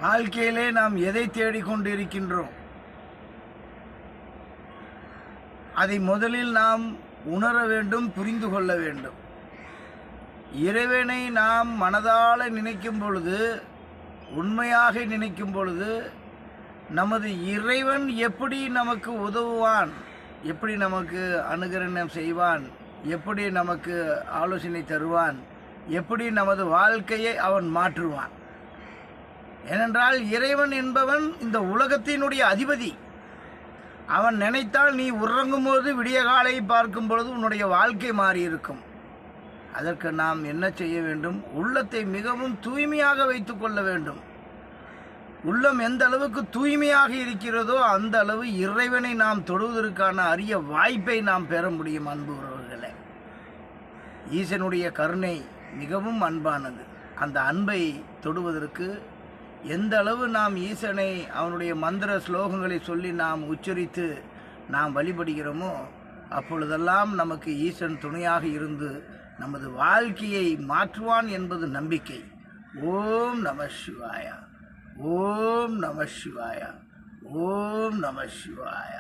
வாழ்க்கையிலே நாம் எதை தேடிக்கொண்டிருக்கின்றோம், அதை முதலில் நாம் உணர வேண்டும், புரிந்து கொள்ள வேண்டும். இறைவனை நாம் மனதால நினைக்கும் பொழுது, உண்மையாக நினைக்கும் பொழுது, நமது இறைவன் எப்படி நமக்கு உதவுவான், எப்படி நமக்கு அனுகிரகம் செய்வான், எப்படி நமக்கு ஆலோசனை தருவான், எப்படி நமது வாழ்க்கையை அவன் மாற்றுவான். ஏனென்றால் இறைவன் என்பவன் இந்த உலகத்தினுடைய அதிபதி. அவன் நினைத்தால் நீ உறங்கும் போது விடிய காலை பார்க்கும் பொழுது உன்னுடைய வாழ்க்கை மாறியிருக்கும். அதற்கு நாம் என்ன செய்ய வேண்டும்? உள்ளத்தை மிகவும் தூய்மையாக வைத்துக் கொள்ள வேண்டும். உள்ளம் எந்த அளவுக்கு தூய்மையாக இருக்கிறதோ அந்த அளவு இறைவனை நாம் தொடுவதற்கான அரிய வாய்ப்பை நாம் பெற முடியும். அன்பு உறவுகளே, ஈசனுடைய கருணை மிகவும் அன்பானது. அந்த அன்பை தொடுவதற்கு எந்த அளவு நாம் ஈசனை அவனுடைய மந்திர ஸ்லோகங்களை சொல்லி நாம் உச்சரித்து நாம் வழிபடுகிறோமோ அப்பொழுதெல்லாம் நமக்கு ஈசன் துணையாக இருந்து நமது வாழ்க்கையை மாற்றுவான் என்பது நம்பிக்கை. ஓம் நம சிவாய, ஓம் நம சிவாய, ஓம் நம சிவாய.